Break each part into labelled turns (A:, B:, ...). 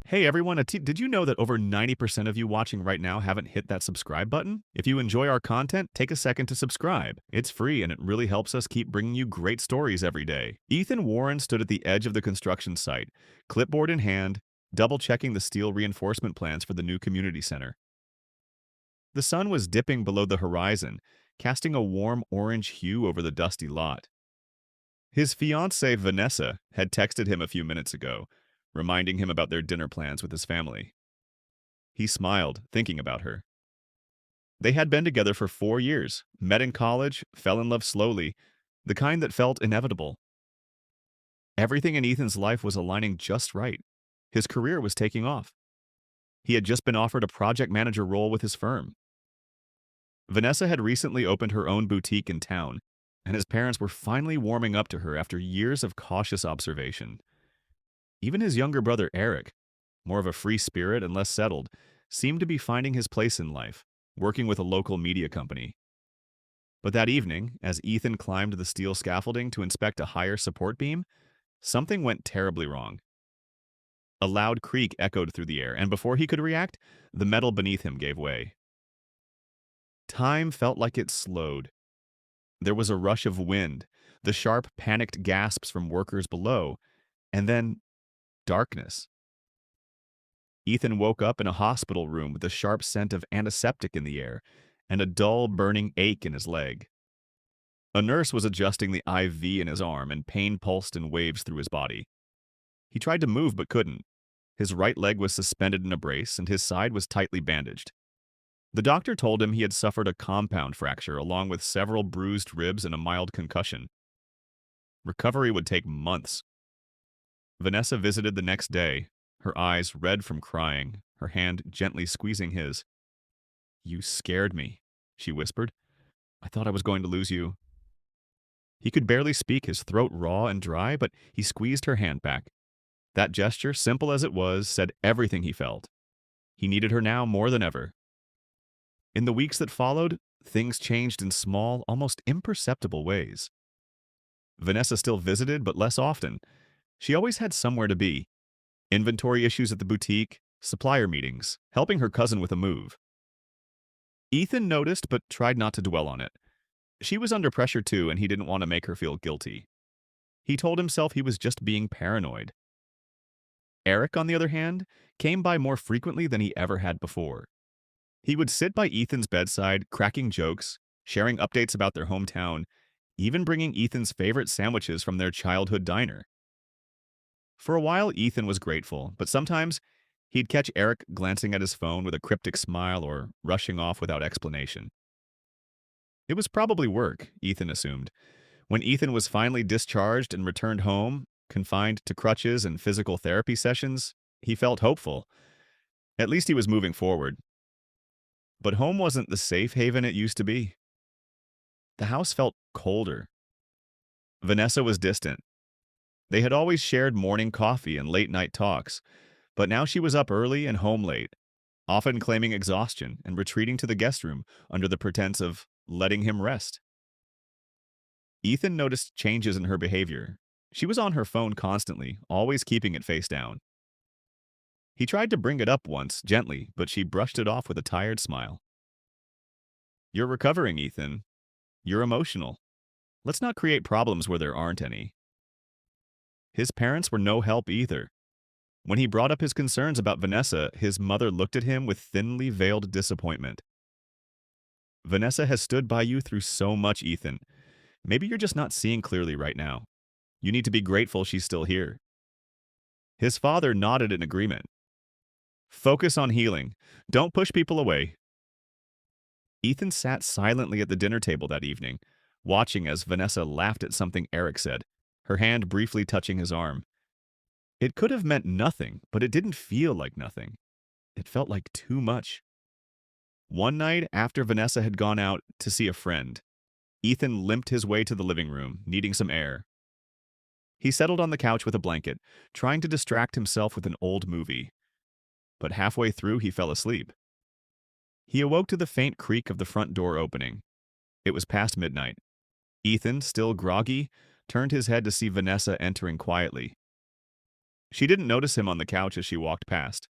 A: Hey everyone, did you know that over 90% of you watching right now haven't hit that subscribe button? If you enjoy our content, take a second to subscribe. It's free and it really helps us keep bringing you great stories every day. Ethan Warren stood at the edge of the construction site, clipboard in hand, double-checking the steel reinforcement plans for the new community center. The sun was dipping below the horizon, casting a warm orange hue over the dusty lot. His fiancée, Vanessa, had texted him a few minutes ago, reminding him about their dinner plans with his family. He smiled, thinking about her. They had been together for 4 years, met in college, fell in love slowly, the kind that felt inevitable. Everything in Ethan's life was aligning just right. His career was taking off. He had just been offered a project manager role with his firm. Vanessa had recently opened her own boutique in town, and his parents were finally warming up to her after years of cautious observation. Even his younger brother, Eric, more of a free spirit and less settled, seemed to be finding his place in life, working with a local media company. But that evening, as Ethan climbed the steel scaffolding to inspect a higher support beam, something went terribly wrong. A loud creak echoed through the air, and before he could react, the metal beneath him gave way. Time felt like it slowed. There was a rush of wind, the sharp, panicked gasps from workers below, and then darkness. Ethan woke up in a hospital room with the sharp scent of antiseptic in the air and a dull, burning ache in his leg. A nurse was adjusting the IV in his arm, and pain pulsed in waves through his body. He tried to move but couldn't. His right leg was suspended in a brace, and his side was tightly bandaged. The doctor told him he had suffered a compound fracture along with several bruised ribs and a mild concussion. Recovery would take months. Vanessa visited the next day, her eyes red from crying, her hand gently squeezing his. "You scared me," she whispered. "I thought I was going to lose you." He could barely speak, his throat raw and dry, but he squeezed her hand back. That gesture, simple as it was, said everything he felt. He needed her now more than ever. In the weeks that followed, things changed in small, almost imperceptible ways. Vanessa still visited, but less often. She always had somewhere to be. Inventory issues at the boutique, supplier meetings, helping her cousin with a move. Ethan noticed but tried not to dwell on it. She was under pressure too, and he didn't want to make her feel guilty. He told himself he was just being paranoid. Eric, on the other hand, came by more frequently than he ever had before. He would sit by Ethan's bedside, cracking jokes, sharing updates about their hometown, even bringing Ethan's favorite sandwiches from their childhood diner. For a while, Ethan was grateful, but sometimes he'd catch Eric glancing at his phone with a cryptic smile or rushing off without explanation. It was probably work, Ethan assumed. When Ethan was finally discharged and returned home, confined to crutches and physical therapy sessions, he felt hopeful. At least he was moving forward. But home wasn't the safe haven it used to be. The house felt colder. Vanessa was distant. They had always shared morning coffee and late-night talks, but now she was up early and home late, often claiming exhaustion and retreating to the guest room under the pretense of letting him rest. Ethan noticed changes in her behavior. She was on her phone constantly, always keeping it face down. He tried to bring it up once, gently, but she brushed it off with a tired smile. "You're recovering, Ethan. You're emotional. Let's not create problems where there aren't any." His parents were no help either. When he brought up his concerns about Vanessa, his mother looked at him with thinly veiled disappointment. "Vanessa has stood by you through so much, Ethan. Maybe you're just not seeing clearly right now. You need to be grateful she's still here." His father nodded in agreement. "Focus on healing. Don't push people away." Ethan sat silently at the dinner table that evening, watching as Vanessa laughed at something Eric said, her hand briefly touching his arm. It could have meant nothing, but it didn't feel like nothing. It felt like too much. One night, after Vanessa had gone out to see a friend, Ethan limped his way to the living room, needing some air. He settled on the couch with a blanket, trying to distract himself with an old movie. But halfway through, he fell asleep. He awoke to the faint creak of the front door opening. It was past midnight. Ethan, still groggy, turned his head to see Vanessa entering quietly. She didn't notice him on the couch as she walked past.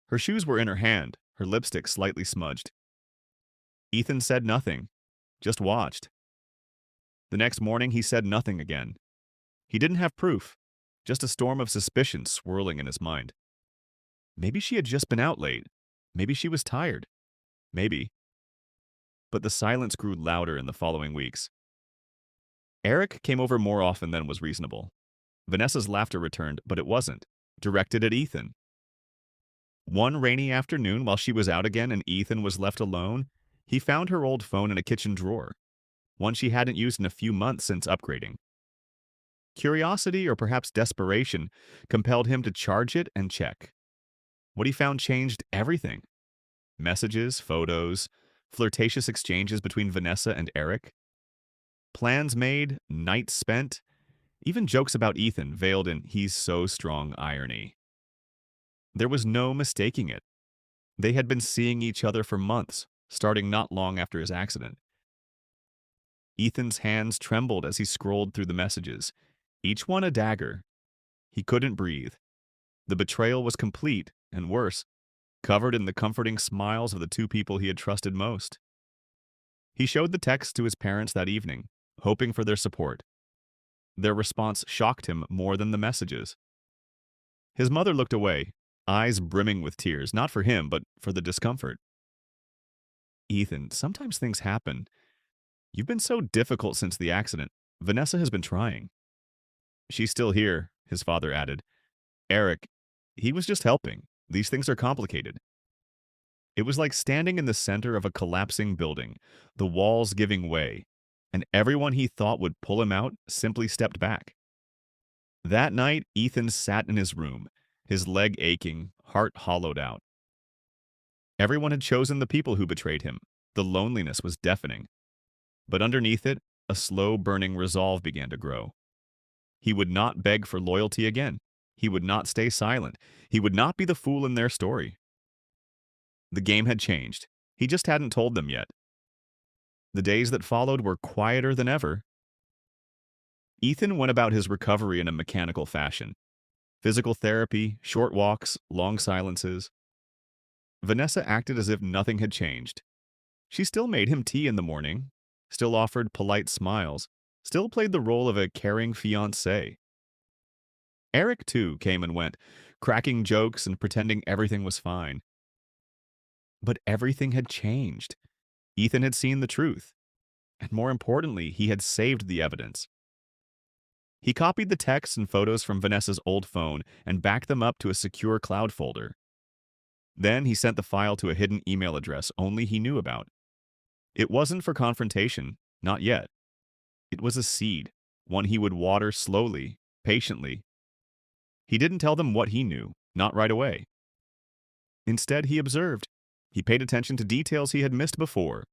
A: Her shoes were in her hand, her lipstick slightly smudged. Ethan said nothing, just watched. The next morning, he said nothing again. He didn't have proof, just a storm of suspicion swirling in his mind. Maybe she had just been out late. Maybe she was tired. Maybe. But the silence grew louder in the following weeks. Eric came over more often than was reasonable. Vanessa's laughter returned, but it wasn't, directed at Ethan. One rainy afternoon, while she was out again and Ethan was left alone, he found her old phone in a kitchen drawer, one she hadn't used in a few months since upgrading. Curiosity, or perhaps desperation, compelled him to charge it and check. What he found changed everything. Messages, photos, flirtatious exchanges between Vanessa and Eric. Plans made, nights spent, even jokes about Ethan veiled in "he's so strong" irony. There was no mistaking it. They had been seeing each other for months, starting not long after his accident. Ethan's hands trembled as he scrolled through the messages, each one a dagger. He couldn't breathe. The betrayal was complete, and worse, covered in the comforting smiles of the two people he had trusted most. He showed the text to his parents that evening, hoping for their support. Their response shocked him more than the messages. His mother looked away, eyes brimming with tears, not for him, but for the discomfort. "Ethan, sometimes things happen. You've been so difficult since the accident. Vanessa has been trying." "She's still here," his father added. "Eric, he was just helping. These things are complicated." It was like standing in the center of a collapsing building, the walls giving way, and everyone he thought would pull him out simply stepped back. That night, Ethan sat in his room, his leg aching, heart hollowed out. Everyone had chosen the people who betrayed him. The loneliness was deafening. But underneath it, a slow burning resolve began to grow. He would not beg for loyalty again. He would not stay silent. He would not be the fool in their story. The game had changed. He just hadn't told them yet. The days that followed were quieter than ever. Ethan went about his recovery in a mechanical fashion. Physical therapy, short walks, long silences. Vanessa acted as if nothing had changed. She still made him tea in the morning, still offered polite smiles, still played the role of a caring fiancée. Eric, too, came and went, cracking jokes and pretending everything was fine. But everything had changed. Ethan had seen the truth. And more importantly, he had saved the evidence. He copied the texts and photos from Vanessa's old phone and backed them up to a secure cloud folder. Then he sent the file to a hidden email address only he knew about. It wasn't for confrontation, not yet. It was a seed, one he would water slowly, patiently. He didn't tell them what he knew, not right away. Instead, he observed. He paid attention to details he had missed before.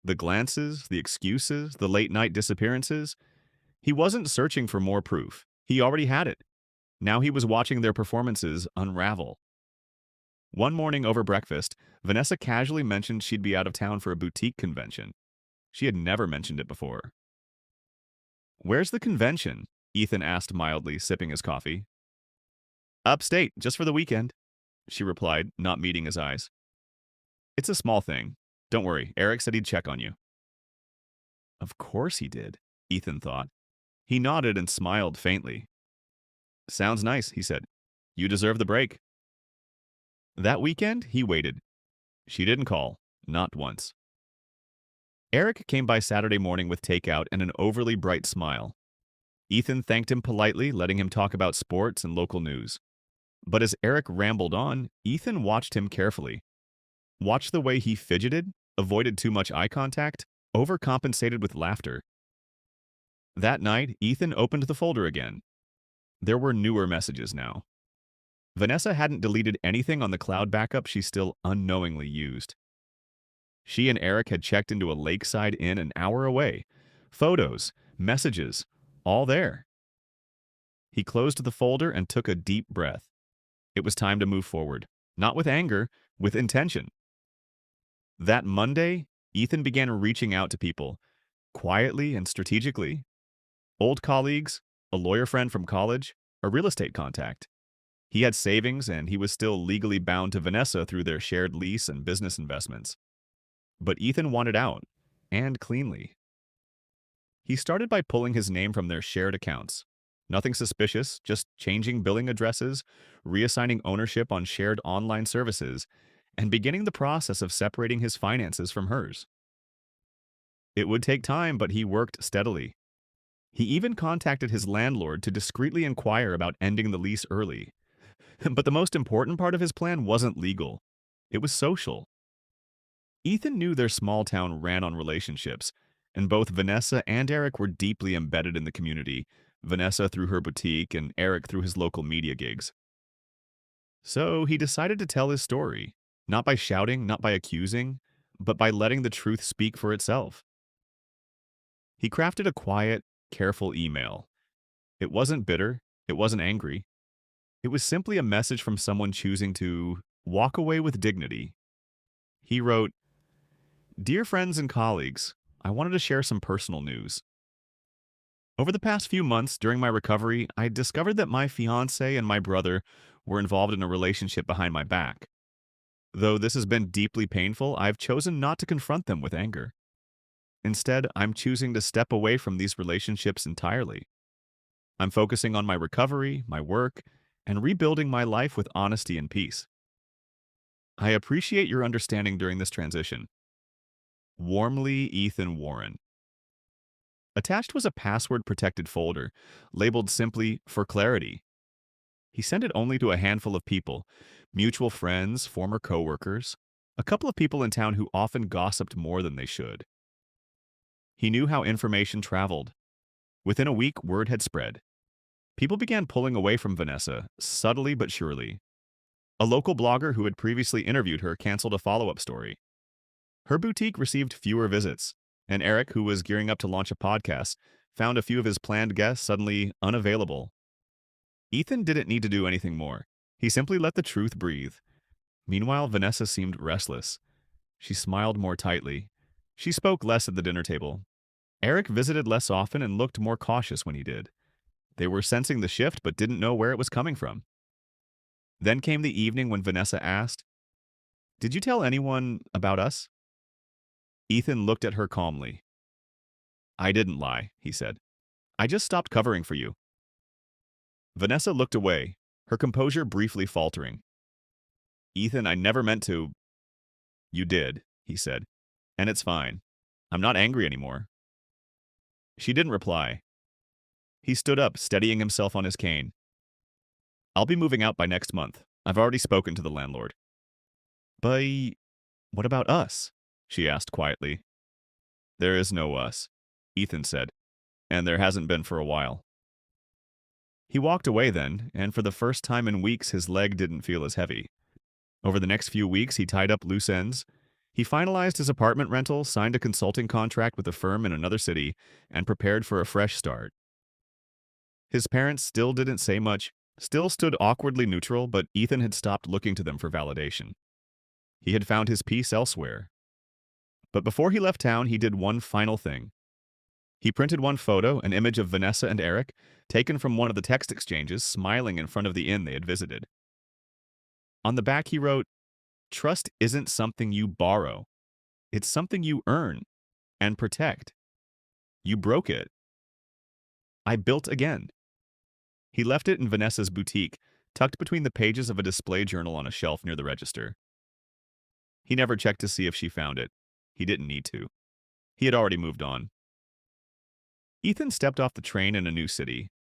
A: The glances, the excuses, the late-night disappearances. He wasn't searching for more proof. He already had it. Now he was watching their performances unravel. One morning over breakfast, Vanessa casually mentioned she'd be out of town for a boutique convention. She had never mentioned it before. "Where's the convention?" Ethan asked mildly, sipping his coffee. "Upstate, just for the weekend," she replied, not meeting his eyes. "It's a small thing. Don't worry, Eric said he'd check on you." Of course he did, Ethan thought. He nodded and smiled faintly. "Sounds nice," he said. "You deserve the break." That weekend, he waited. She didn't call, not once. Eric came by Saturday morning with takeout and an overly bright smile. Ethan thanked him politely, letting him talk about sports and local news. But as Eric rambled on, Ethan watched him carefully. Watched the way he fidgeted, avoided too much eye contact, overcompensated with laughter. That night, Ethan opened the folder again. There were newer messages now. Vanessa hadn't deleted anything on the cloud backup she still unknowingly used. She and Eric had checked into a lakeside inn an hour away. Photos, messages, all there. He closed the folder and took a deep breath. It was time to move forward, not with anger, with intention. That Monday, Ethan began reaching out to people, quietly and strategically. Old colleagues, a lawyer friend from college, a real estate contact. He had savings, and he was still legally bound to Vanessa through their shared lease and business investments. But Ethan wanted out, and cleanly. He started by pulling his name from their shared accounts. Nothing suspicious, just changing billing addresses, reassigning ownership on shared online services, and beginning the process of separating his finances from hers. It would take time, but he worked steadily. He even contacted his landlord to discreetly inquire about ending the lease early. But the most important part of his plan wasn't legal. It was social. Ethan knew their small town ran on relationships, and both Vanessa and Eric were deeply embedded in the community, Vanessa through her boutique and Eric through his local media gigs. So he decided to tell his story, not by shouting, not by accusing, but by letting the truth speak for itself. He crafted a quiet, careful email. It wasn't bitter, it wasn't angry. It was simply a message from someone choosing to walk away with dignity. He wrote, "Dear friends and colleagues, I wanted to share some personal news. Over the past few months during my recovery, I discovered that my fiancé and my brother were involved in a relationship behind my back. Though this has been deeply painful, I've chosen not to confront them with anger. Instead, I'm choosing to step away from these relationships entirely. I'm focusing on my recovery, my work, and rebuilding my life with honesty and peace. I appreciate your understanding during this transition. Warmly, Ethan Warren." Attached was a password-protected folder, labeled simply "For Clarity." He sent it only to a handful of people, mutual friends, former coworkers, a couple of people in town who often gossiped more than they should. He knew how information traveled. Within a week, word had spread. People began pulling away from Vanessa, subtly but surely. A local blogger who had previously interviewed her canceled a follow-up story. Her boutique received fewer visits, and Eric, who was gearing up to launch a podcast, found a few of his planned guests suddenly unavailable. Ethan didn't need to do anything more. He simply let the truth breathe. Meanwhile, Vanessa seemed restless. She smiled more tightly. She spoke less at the dinner table. Eric visited less often and looked more cautious when he did. They were sensing the shift but didn't know where it was coming from. Then came the evening when Vanessa asked, "Did you tell anyone about us?" Ethan looked at her calmly. "I didn't lie," he said. "I just stopped covering for you." Vanessa looked away, her composure briefly faltering. "Ethan, I never meant to." "You did," he said. "And it's fine. I'm not angry anymore." She didn't reply. He stood up, steadying himself on his cane. "I'll be moving out by next month. I've already spoken to the landlord." "But what about us?" she asked quietly. "There is no us," Ethan said, "and there hasn't been for a while." He walked away then, and for the first time in weeks his leg didn't feel as heavy. Over the next few weeks he tied up loose ends. He finalized his apartment rental, signed a consulting contract with a firm in another city, and prepared for a fresh start. His parents still didn't say much, still stood awkwardly neutral, but Ethan had stopped looking to them for validation. He had found his peace elsewhere. But before he left town, he did one final thing. He printed one photo, an image of Vanessa and Eric, taken from one of the text exchanges, smiling in front of the inn they had visited. On the back he wrote, "Trust isn't something you borrow. It's something you earn and protect. You broke it. I built again." He left it in Vanessa's boutique, tucked between the pages of a display journal on a shelf near the register. He never checked to see if she found it. He didn't need to. He had already moved on. Ethan stepped off the train in a new city,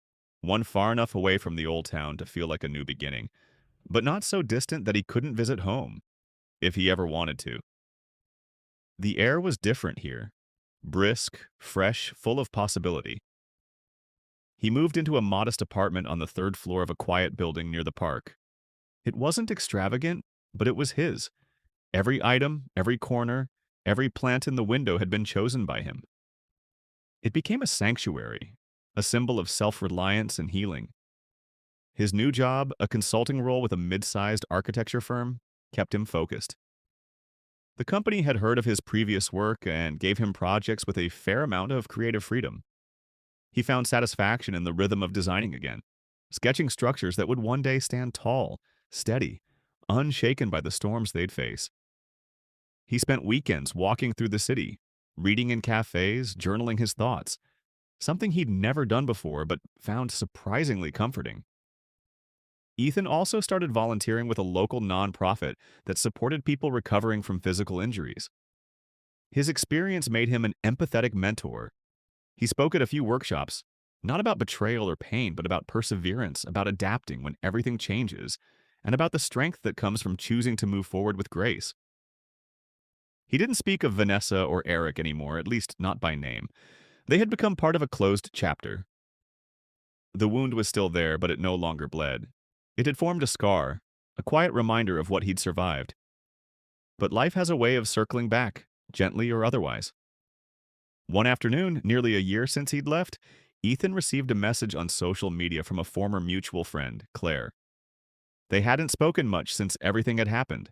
A: one far enough away from the old town to feel like a new beginning, but not so distant that he couldn't visit home, if he ever wanted to. The air was different here, brisk, fresh, full of possibility. He moved into a modest apartment on the third floor of a quiet building near the park. It wasn't extravagant, but it was his. Every item, every corner, every plant in the window had been chosen by him. It became a sanctuary, a symbol of self-reliance and healing. His new job, a consulting role with a mid-sized architecture firm, kept him focused. The company had heard of his previous work and gave him projects with a fair amount of creative freedom. He found satisfaction in the rhythm of designing again. sketching structures that would one day stand tall, steady, unshaken by the storms they'd face. He spent weekends walking through the city, reading in cafes, journaling his thoughts, something he'd never done before but found surprisingly comforting. Ethan also started volunteering with a local nonprofit that supported people recovering from physical injuries. His experience made him an empathetic mentor. He spoke at a few workshops, not about betrayal or pain, but about perseverance, about adapting when everything changes, and about the strength that comes from choosing to move forward with grace. He didn't speak of Vanessa or Eric anymore, at least not by name. They had become part of a closed chapter. The wound was still there, but it no longer bled. It had formed a scar, a quiet reminder of what he'd survived. But life has a way of circling back, gently or otherwise. One afternoon, nearly a year since he'd left, Ethan received a message on social media from a former mutual friend, Claire. They hadn't spoken much since everything had happened.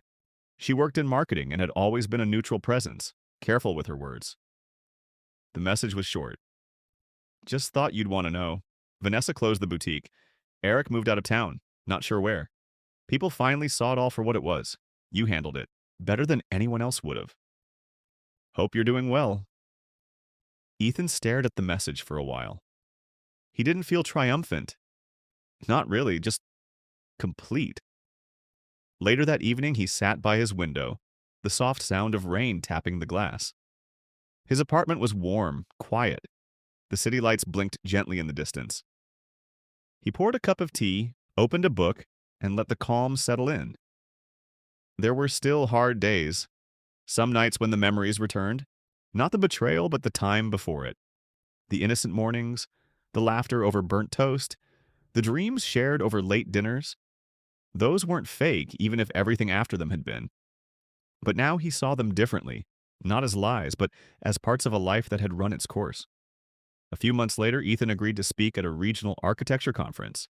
A: She worked in marketing and had always been a neutral presence, careful with her words. The message was short. Just thought you'd want to know. Vanessa closed the boutique. Eric moved out of town, not sure where. People finally saw it all for what it was. You handled it, better than anyone else would have. Hope you're doing well. Ethan stared at the message for a while. He didn't feel triumphant. Not really, just complete. Later that evening, he sat by his window, the soft sound of rain tapping the glass. His apartment was warm, quiet. The city lights blinked gently in the distance. He poured a cup of tea, opened a book, and let the calm settle in. There were still hard days. Some nights when the memories returned. Not the betrayal, but the time before it. The innocent mornings, the laughter over burnt toast, the dreams shared over late dinners. Those weren't fake, even if everything after them had been. But now he saw them differently, not as lies, but as parts of a life that had run its course. A few months later, Ethan agreed to speak at a regional architecture conference.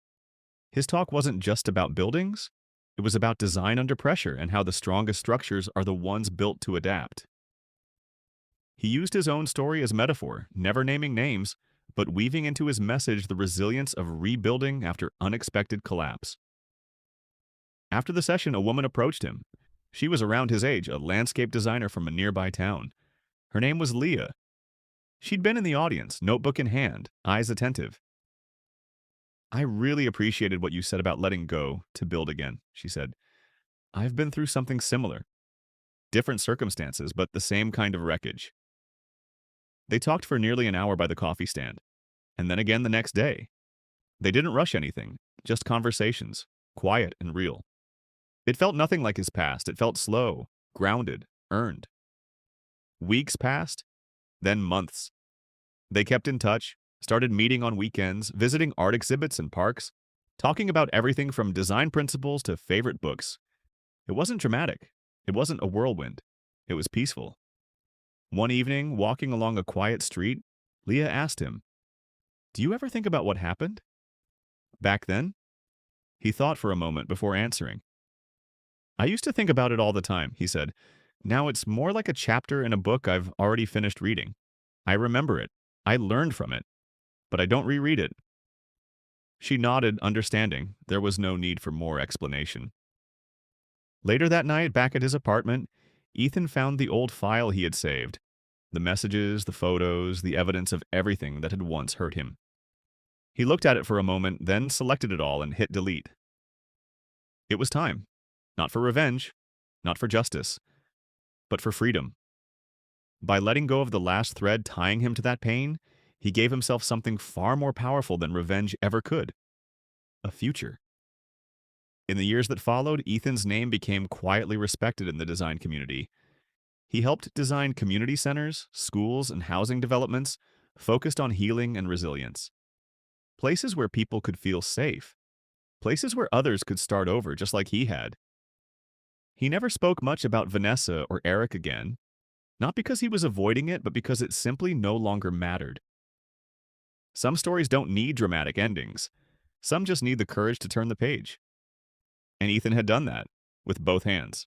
A: His talk wasn't just about buildings. It was about design under pressure and how the strongest structures are the ones built to adapt. He used his own story as metaphor, never naming names, but weaving into his message the resilience of rebuilding after unexpected collapse. After the session, a woman approached him. She was around his age, a landscape designer from a nearby town. Her name was Leah. She'd been in the audience, notebook in hand, eyes attentive. I really appreciated what you said about letting go to build again, she said. I've been through something similar. Different circumstances, but the same kind of wreckage. They talked for nearly an hour by the coffee stand, and then again the next day. They didn't rush anything, just conversations, quiet and real. It felt nothing like his past. It felt slow, grounded, earned. Weeks passed, then months. They kept in touch, started meeting on weekends, visiting art exhibits and parks, talking about everything from design principles to favorite books. It wasn't dramatic. It wasn't a whirlwind. It was peaceful. One evening, walking along a quiet street, Leah asked him, "Do you ever think about what happened?" Back then? He thought for a moment before answering. I used to think about it all the time, he said. Now it's more like a chapter in a book I've already finished reading. I remember it. I learned from it. But I don't reread it. She nodded, understanding. There was no need for more explanation. Later that night, back at his apartment, Ethan found the old file he had saved. The messages, the photos, the evidence of everything that had once hurt him. He looked at it for a moment, then selected it all and hit delete. It was time. Not for revenge, not for justice, but for freedom. By letting go of the last thread tying him to that pain, he gave himself something far more powerful than revenge ever could. A future. In the years that followed, Ethan's name became quietly respected in the design community. He helped design community centers, schools, and housing developments focused on healing and resilience. Places where people could feel safe. Places where others could start over just like he had. He never spoke much about Vanessa or Eric again, not because he was avoiding it, but because it simply no longer mattered. Some stories don't need dramatic endings. Some just need the courage to turn the page. And Ethan had done that, with both hands.